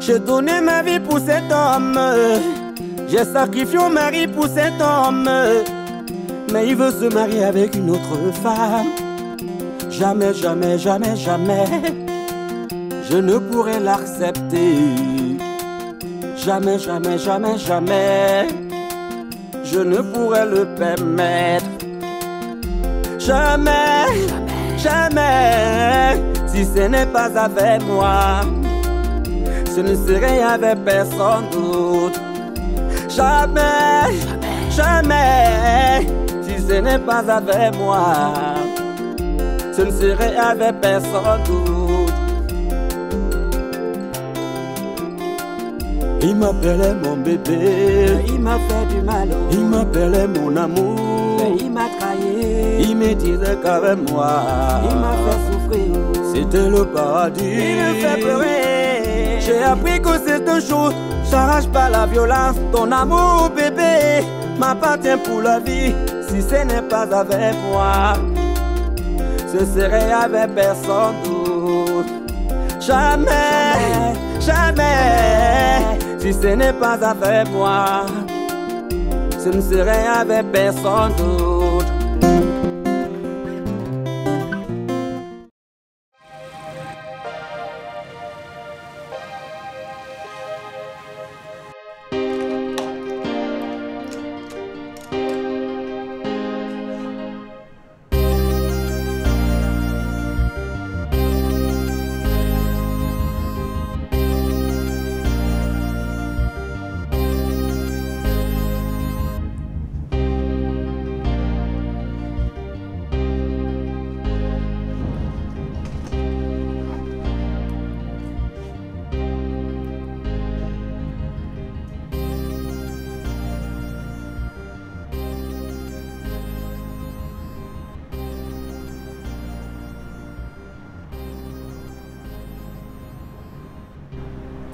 J'ai donné ma vie pour cet homme. J'ai sacrifié mon mari pour cet homme. Mais il veut se marier avec une autre femme. Jamais, jamais, jamais, jamais je ne pourrai l'accepter. Jamais, jamais, jamais, jamais je ne pourrai le permettre. Jamais, jamais, si ce n'est pas avec moi, ce ne serait avec personne d'autre. Jamais, jamais, si ce n'est pas avec moi, ce ne serait avec personne d'autre. Il m'appelait mon bébé, il m'a fait du mal. Il m'appelait mon amour, il m'a trahi. Il me disait qu'avec moi, il m'a fait souffrir. C'était le paradis. Il me fait pleurer. J'ai appris que c'est un jour, j'arrache pas la violence. Ton amour bébé m'appartient pour la vie. Si ce n'est pas avec moi, ce serait avec personne d'autre. Jamais, jamais, si ce n'est pas avec moi, ce ne serait avec personne d'autre.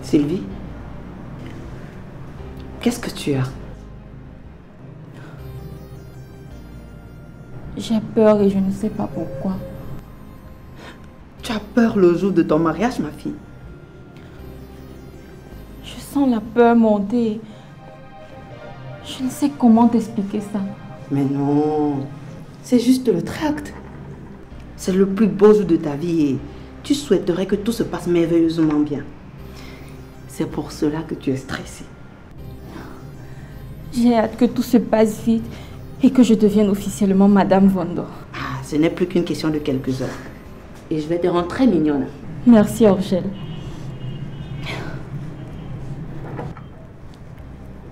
Sylvie, qu'est-ce que tu as? J'ai peur et je ne sais pas pourquoi. Tu as peur le jour de ton mariage, ma fille? Je sens la peur monter. Je ne sais comment t'expliquer ça. Mais non, c'est juste le tract. C'est le plus beau jour de ta vie et tu souhaiterais que tout se passe merveilleusement bien. C'est pour cela que tu es stressée. J'ai hâte que tout se passe vite et que je devienne officiellement Madame Vondo. Ah, ce n'est plus qu'une question de quelques heures. Et je vais te rendre très mignonne. Merci, Orgel.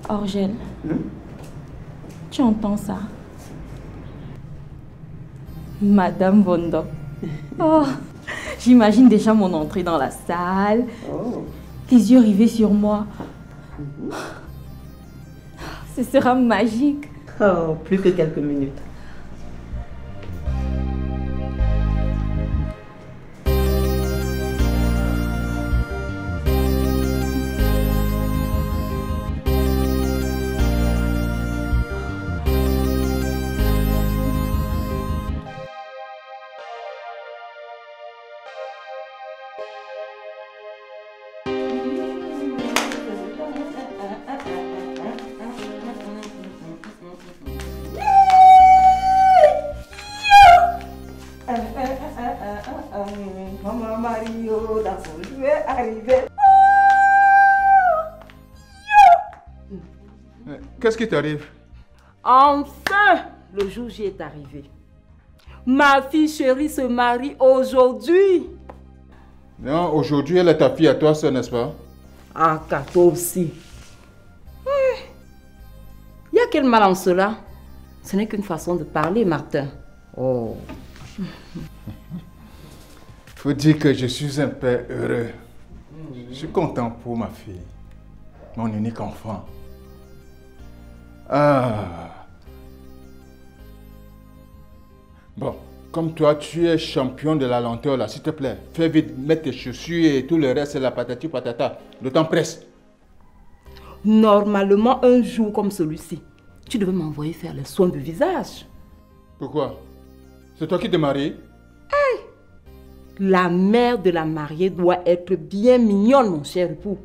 Orgel, tu entends ça? Madame Vondo. Oh, j'imagine déjà mon entrée dans la salle. Oh. Les yeux rivés sur moi. Ce sera magique. Oh, plus que quelques minutes. Maman Mario, dans son jeu est arrivé. Qu'est-ce qui t'arrive? Enfin, le jour J est arrivé. Ma fille chérie se marie aujourd'hui. Non, aujourd'hui, elle est ta fille à toi, ça, n'est-ce pas? Ah, qu'à toi aussi. Il y a quel mal en cela? Ce n'est qu'une façon de parler, Martin. Oh. Faut dire que je suis un père heureux. Je suis content pour ma fille, mon unique enfant. Ah. Bon, comme toi, tu es champion de la lenteur, là, s'il te plaît, fais vite, mets tes chaussures et tout le reste, c'est la patati patata. Le temps presse. Normalement, un jour comme celui-ci, tu devais m'envoyer faire les soins de visage. Pourquoi? C'est toi qui te maries? La mère de la mariée doit être bien mignonne, mon cher époux.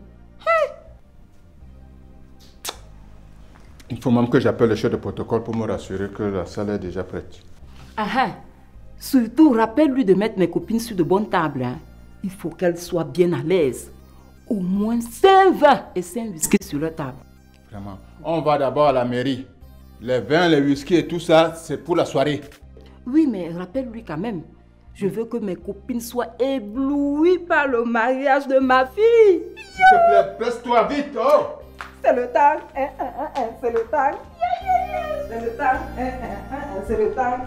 Il faut même que j'appelle le chef de protocole pour me rassurer que la salle est déjà prête. Ah ah. Surtout, rappelle-lui de mettre mes copines sur de bonnes tables. Hein. Il faut qu'elles soient bien à l'aise. Au moins 5 vins et 5 whisky sur leur table. Vraiment. On va d'abord à la mairie. Les vins, les whisky et tout ça, c'est pour la soirée. Oui, mais rappelle-lui quand même. Je veux que mes copines soient éblouies par le mariage de ma fille. S'il te plaît, presse-toi vite. Oh! C'est le temps. C'est le temps. C'est le temps. C'est le temps.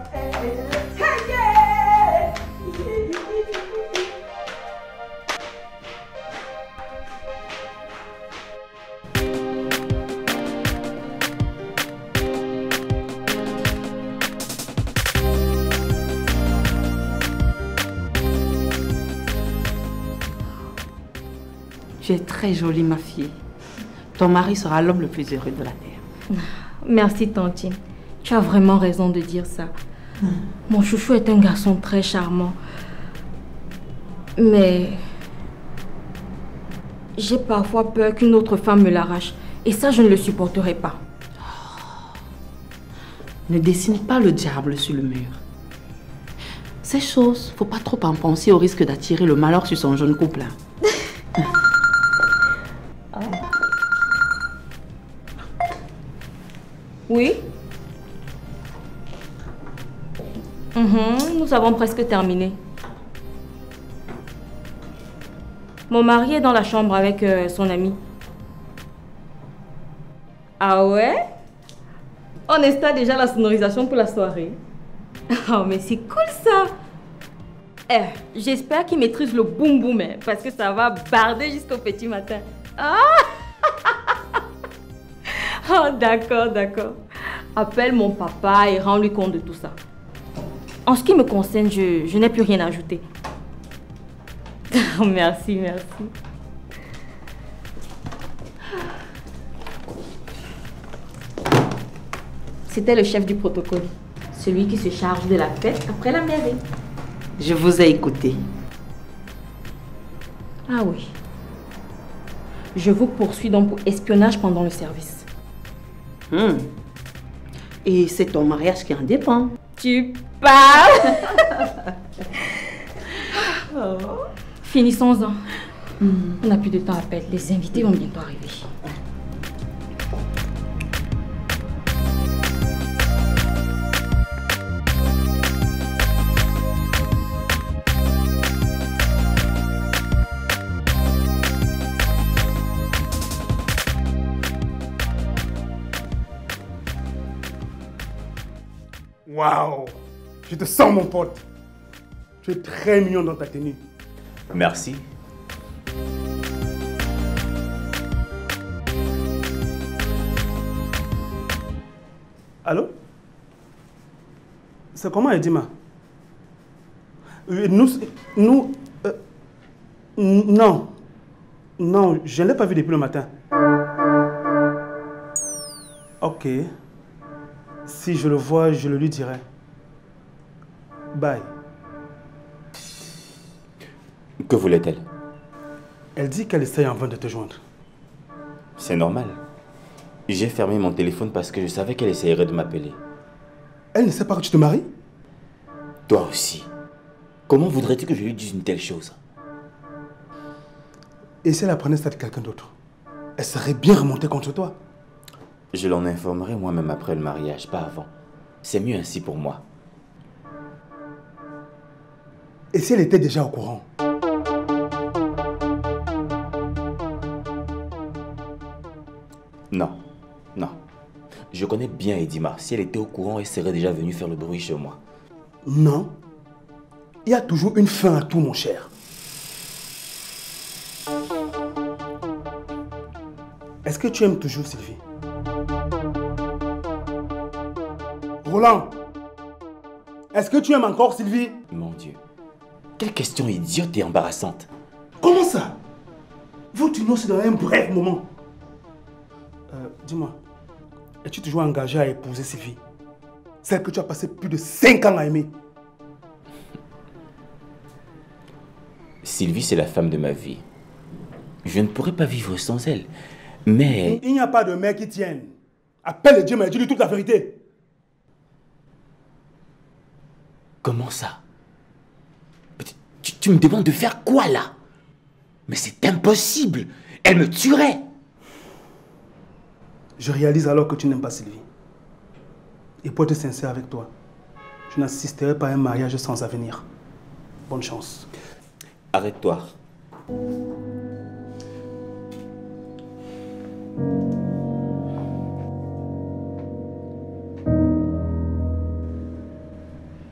Tu es très jolie, ma fille. Ton mari sera l'homme le plus heureux de la terre. Merci, Tantine. Tu as vraiment raison de dire ça. Mon chouchou est un garçon très charmant. Mais j'ai parfois peur qu'une autre femme me l'arrache. Et ça, je ne le supporterai pas. Ne dessine pas le diable sur le mur. Ces choses, faut pas trop en penser au risque d'attirer le malheur sur son jeune couple. Oui? Nous avons presque terminé. Mon mari est dans la chambre avec son ami. Ah ouais? On installe déjà la sonorisation pour la soirée. Oh, mais c'est cool ça! J'espère qu'il maîtrise le boum boum, parce que ça va barder jusqu'au petit matin. Ah! Oh, d'accord, d'accord. Appelle mon papa et rends-lui compte de tout ça. En ce qui me concerne, je n'ai plus rien à ajouter. Merci, merci. C'était le chef du protocole. Celui qui se charge de la fête après la mairie. Je vous ai écouté. Ah oui. Je vous poursuis donc pour espionnage pendant le service. Et c'est ton mariage qui en dépend. Tu parles? Finissons-en. On n'a plus de temps à perdre. Les invités vont bientôt arriver. Waouh! Je te sens, mon pote. Tu es très mignon dans ta tenue. Merci. Allô? C'est comment, Edima? Non. Non, je ne l'ai pas vu depuis le matin. Ok. Si je le vois, je le lui dirai. Bye. Que voulait-elle? Elle dit qu'elle essaye en vain de te joindre. C'est normal. J'ai fermé mon téléphone parce que je savais qu'elle essayerait de m'appeler. Elle ne sait pas que tu te maries? Toi aussi. Comment voudrais-tu que je lui dise une telle chose? Et si elle apprenait ça de quelqu'un d'autre? Elle serait bien remontée contre toi. Je l'en informerai moi-même après le mariage, pas avant. C'est mieux ainsi pour moi. Et si elle était déjà au courant? Non, non. Je connais bien Edima. Si elle était au courant, elle serait déjà venue faire le bruit chez moi. Non. Il y a toujours une fin à tout, mon cher. Est-ce que tu aimes toujours Sylvie? Roland, est-ce que tu aimes encore Sylvie? Mon Dieu, quelle question idiote et embarrassante. Comment ça? Vous t'ignorez dans un bref moment. Dis-moi, es-tu toujours engagé à épouser Sylvie? Celle que tu as passé plus de 5 ans à aimer. Sylvie, c'est la femme de ma vie. Je ne pourrais pas vivre sans elle. Mais... Il n'y a pas de mec qui tienne. Appelle Dieu et dis-lui toute la vérité. Comment ça? Tu me demandes de faire quoi là? Mais c'est impossible. Elle me tuerait. Je réalise alors que tu n'aimes pas Sylvie. Et pour être sincère avec toi, je n'assisterai pas à un mariage sans avenir. Bonne chance. Arrête-toi.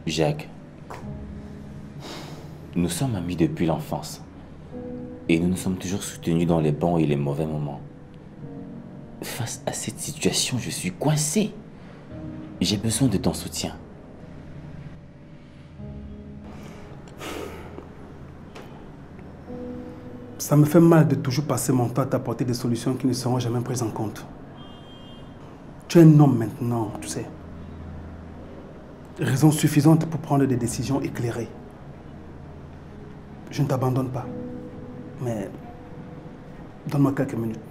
Jacques, nous sommes amis depuis l'enfance. Et nous nous sommes toujours soutenus dans les bons et les mauvais moments. Face à cette situation, je suis coincé. J'ai besoin de ton soutien. Ça me fait mal de toujours passer mon temps à t'apporter des solutions qui ne seront jamais prises en compte. Tu es un homme maintenant, tu sais. Raison suffisante pour prendre des décisions éclairées. Je ne t'abandonne pas. Mais donne-moi quelques minutes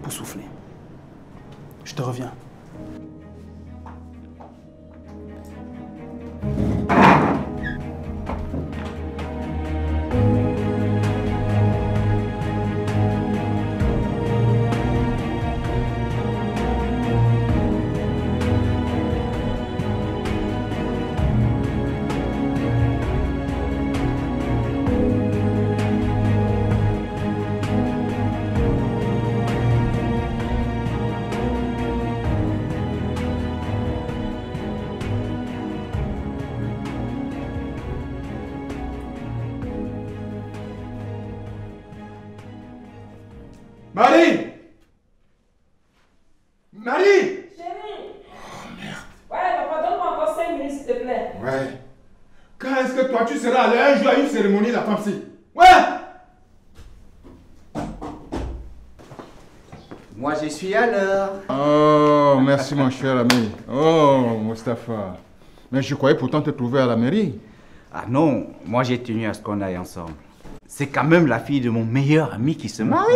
pour souffler. Je te reviens. Marie! Marie! Chérie! Oh merde. Ouais, papa, donne-moi encore 5 minutes, s'il te plaît. Ouais. Quand est-ce que toi tu seras allé un jour à une cérémonie, la femme ci? Ouais! Moi, je suis à l'heure. Oh, merci mon cher ami. Oh, Mustapha. Mais je croyais pourtant te trouver à la mairie. Ah non, moi j'ai tenu à ce qu'on aille ensemble. C'est quand même la fille de mon meilleur ami qui se marie.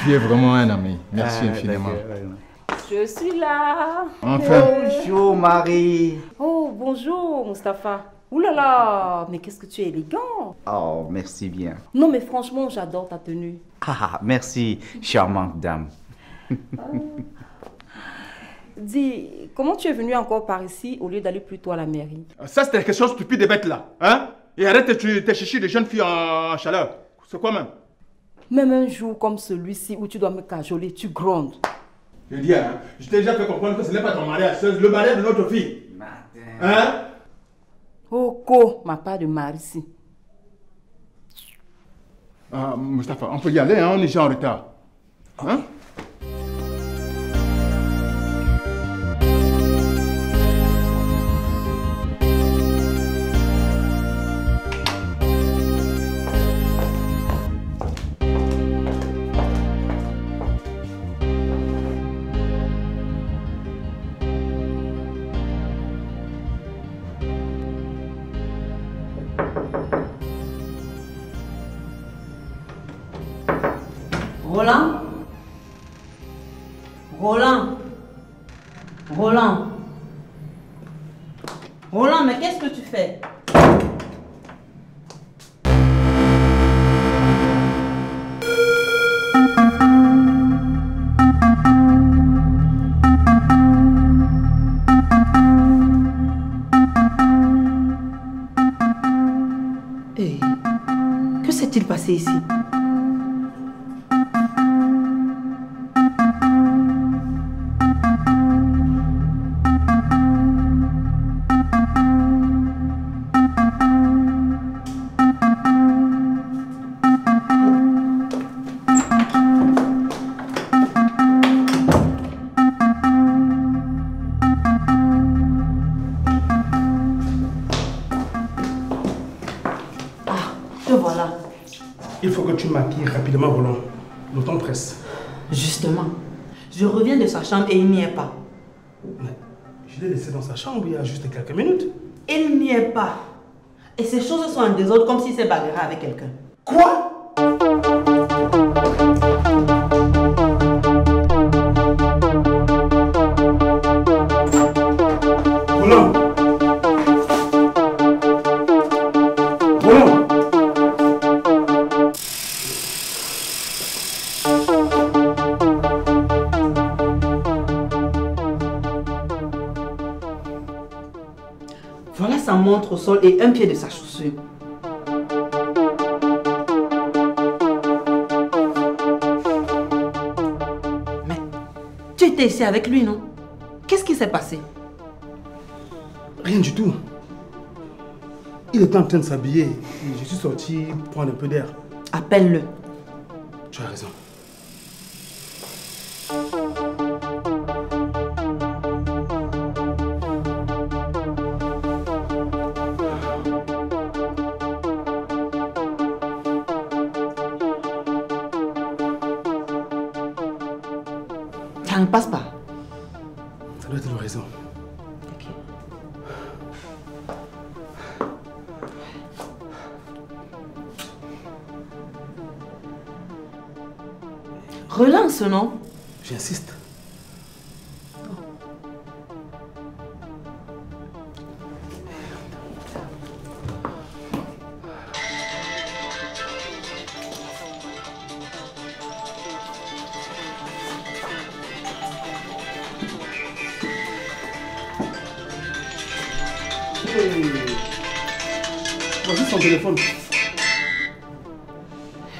Tu es vraiment un ami. Merci infiniment. Je suis là. Enfin. Bonjour Marie. Oh, bonjour, Mustapha. Ouh là là, mais qu'est-ce que tu es élégant. Oh, merci bien. Non, mais franchement, j'adore ta tenue. Ah, merci, charmante dame. Dis, comment tu es venu encore par ici au lieu d'aller plutôt à la mairie? Ça, c'était quelque chose de stupide de bête là. Hein? Et arrête tes chichis de jeunes filles en chaleur. C'est quoi même? Même un jour comme celui-ci où tu dois me cajoler, tu grondes. Je dis, hein, je t'ai déjà fait comprendre que ce n'est pas ton mariage, c'est le mariage de notre fille. Hein? Oh, co, ma part de mari ici. Ah, Mustapha, on peut y aller, hein? On est déjà en retard. Hein? Roland? Roland? Roland? Roland, mais qu'est-ce que tu fais? Hey, que s'est-il passé ici? Il faut que tu maquilles rapidement, Roland. Le temps presse. Justement, je reviens de sa chambre et il n'y est pas. Mais je l'ai laissé dans sa chambre il y a juste quelques minutes. Il n'y est pas. Et ces choses sont en désordre comme s'il s'est bagarré avec quelqu'un. Quoi? Roland! Roland! Voilà sa montre au sol et un pied de sa chaussure. Mais tu étais ici avec lui, non? Qu'est-ce qui s'est passé? Rien du tout. Il était en train de s'habiller et je suis sorti prendre un peu d'air. Appelle-le. Tu as raison. Ça ne passe pas. Ça doit être une raison. Ok. Relance, non? J'insiste. Voici son téléphone.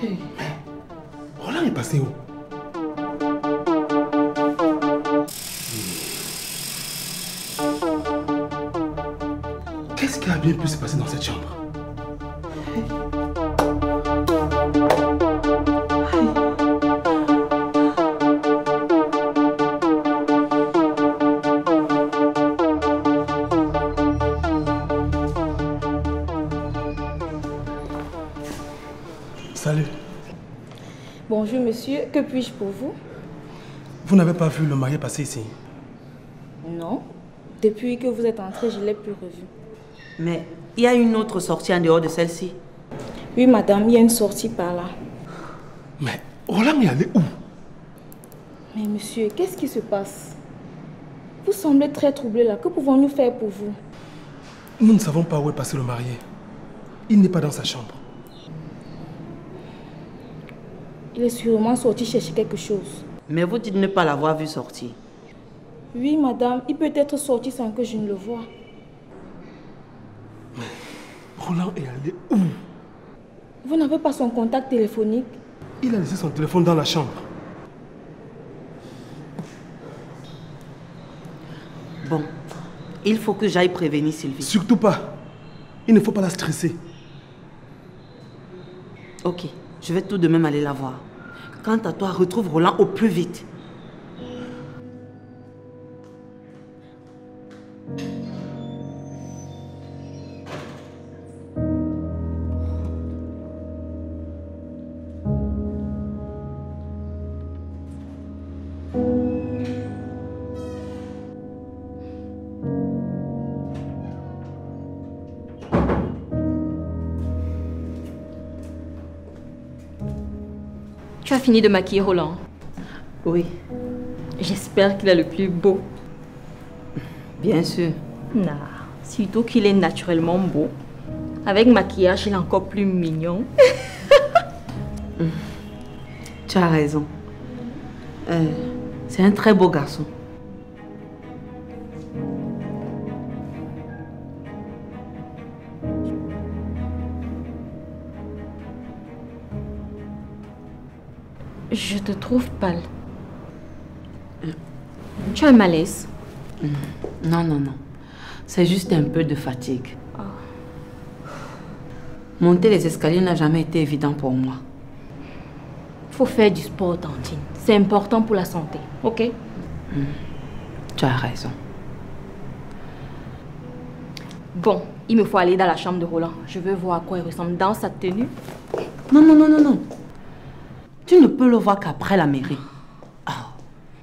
Hey. Roland est passé où? Qu'est-ce qui a bien pu se passer dans cette chambre? Salut. Bonjour monsieur, que puis-je pour vous? Vous n'avez pas vu le marié passer ici? Non. Depuis que vous êtes entré, je ne l'ai plus revu. Mais il y a une autre sortie en dehors de celle-ci. Oui madame, il y a une sortie par là. Mais Roland est allé où? Mais monsieur, qu'est-ce qui se passe? Vous semblez très troublé là. Que pouvons-nous faire pour vous? Nous ne savons pas où est passé le marié. Il n'est pas dans sa chambre. Il est sûrement sorti chercher quelque chose. Mais vous dites ne pas l'avoir vu sortir. Oui madame, il peut être sorti sans que je ne le voie. Roland est allé où? Vous n'avez pas son contact téléphonique? Il a laissé son téléphone dans la chambre. Bon, il faut que j'aille prévenir Sylvie. Surtout pas. Il ne faut pas la stresser. Ok, je vais tout de même aller la voir. Quant à toi, retrouve Roland au plus vite. Tu as fini de maquiller Roland? Oui. J'espère qu'il est le plus beau. Bien sûr. Nah, surtout qu'il est naturellement beau. Avec maquillage, il est encore plus mignon. Tu as raison. C'est un très beau garçon. Je te trouve pâle. Tu as un malaise? Non, non, non. C'est juste un peu de fatigue. Oh. Monter les escaliers n'a jamais été évident pour moi. Faut faire du sport, Tantine. C'est important pour la santé, ok? Tu as raison. Bon, il me faut aller dans la chambre de Roland. Je veux voir à quoi il ressemble dans sa tenue. Non, non, non, non, non. Tu ne peux le voir qu'après la mairie. Ah,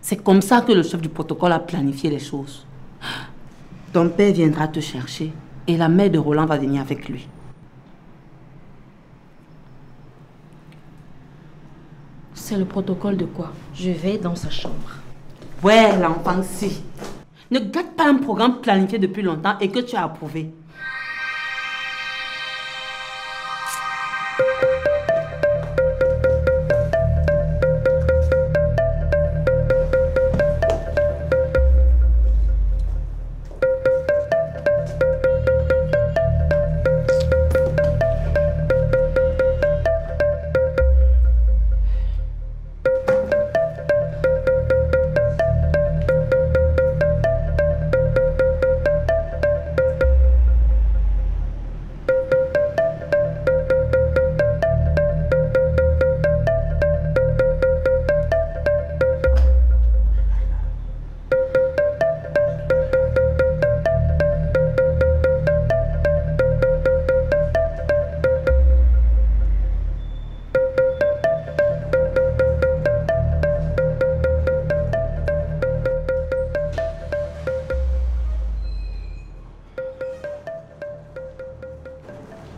c'est comme ça que le chef du protocole a planifié les choses. Ton père viendra te chercher et la mère de Roland va venir avec lui. C'est le protocole de quoi? Je vais dans sa chambre. Ouais, l'enfant-ci. Ne gâte pas un programme planifié depuis longtemps et que tu as approuvé.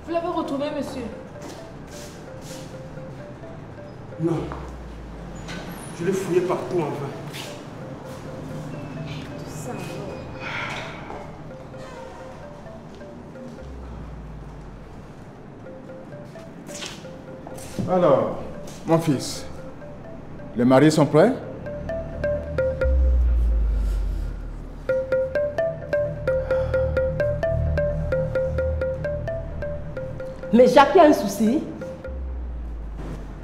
Vous l'avez retrouvé, monsieur? Non. Je l'ai fouillé partout en vain. Tout ça alors. Alors, mon fils, les mariés sont prêts? Mais Jacques, il y a un souci.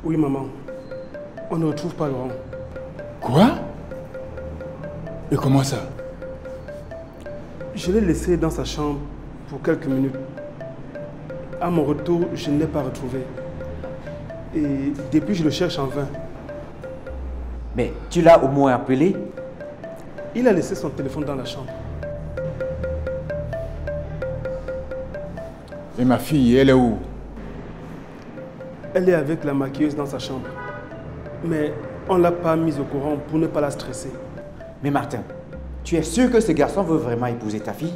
Oui, maman. On ne retrouve pas Laurent. Quoi? Et comment ça? Je l'ai laissé dans sa chambre pour quelques minutes. À mon retour, je ne l'ai pas retrouvé. Et depuis, je le cherche en vain. Mais tu l'as au moins appelé? Il a laissé son téléphone dans la chambre. Et ma fille, elle est où? Elle est avec la maquilleuse dans sa chambre. Mais on ne l'a pas mise au courant pour ne pas la stresser. Mais Martin, tu es sûr que ce garçon veut vraiment épouser ta fille?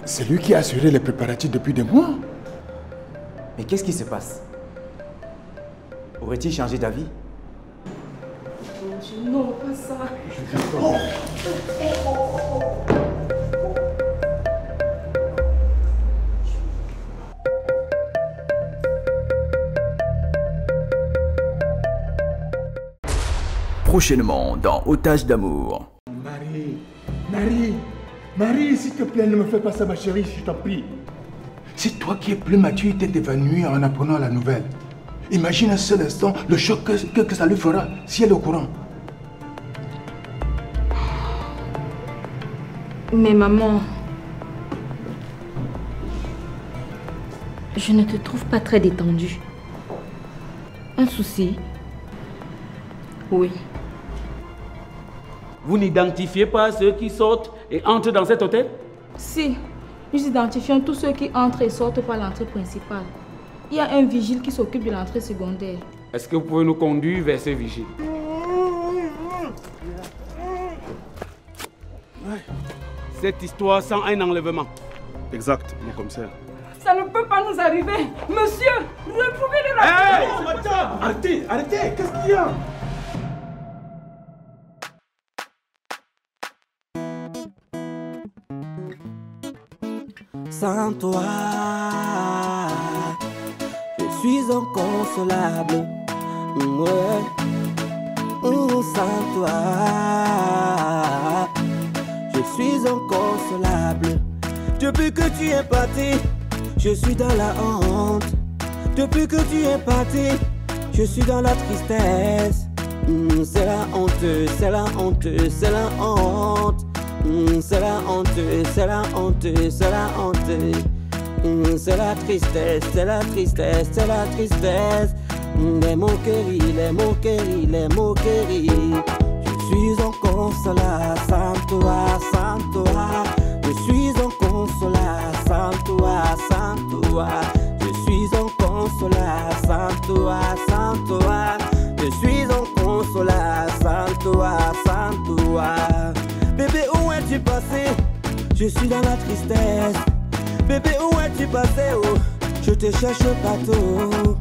C'est lui qui a assuré les préparatifs depuis des mois. Mais qu'est-ce qui se passe? Aurait-il changé d'avis? Non, pas ça. Prochainement dans Otage d'amour. Marie, s'il te plaît, ne me fais pas ça, ma chérie, je t'en prie. C'est toi qui es plus mature, t'es évanouie en apprenant la nouvelle. Imagine un seul instant le choc que ça lui fera si elle est au courant. Mais maman, je ne te trouve pas très détendue. Un souci? Oui. Vous n'identifiez pas ceux qui sortent et entrent dans cet hôtel? Si, nous identifions tous ceux qui entrent et sortent par l'entrée principale. Il y a un vigile qui s'occupe de l'entrée secondaire. Est-ce que vous pouvez nous conduire vers ce vigile? Cette histoire sent un enlèvement. Exact, mon commissaire. Ça ne peut pas nous arriver. Monsieur, retrouvez le rapport. Attends, arrêtez, qu'est-ce qu'il y a? Sans toi, je suis inconsolable. Ouais. Sans toi, je suis inconsolable. Depuis que tu es parti, je suis dans la honte. Depuis que tu es parti, je suis dans la tristesse. C'est la honte, c'est la honte, c'est la honte. C'est la honte, c'est la honte, c'est la honte. C'est la tristesse, c'est la tristesse, c'est la tristesse. Les moqueries, les moqueries, les moqueries. Je suis inconsolable sans toi, sans toi. Je suis inconsolable sans toi, sans toi. Je suis inconsolable sans toi, sans toi. Je suis inconsolable sans toi, sans toi. Bébé, où es-tu passé? Je suis dans la tristesse. Bébé, où es-tu passé? Oh, je te cherche partout.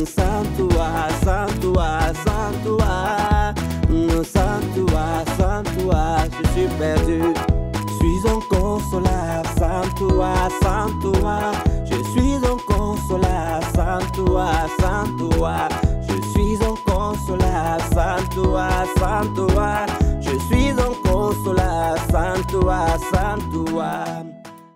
Sans toi, sans toi, sans toi. Sans toi, sans toi, je suis perdu. sans toi. Je suis inconsolable sans toi, sans toi. Je suis inconsolable sans toi, sans toi. Je suis inconsolable sans toi, sans toi.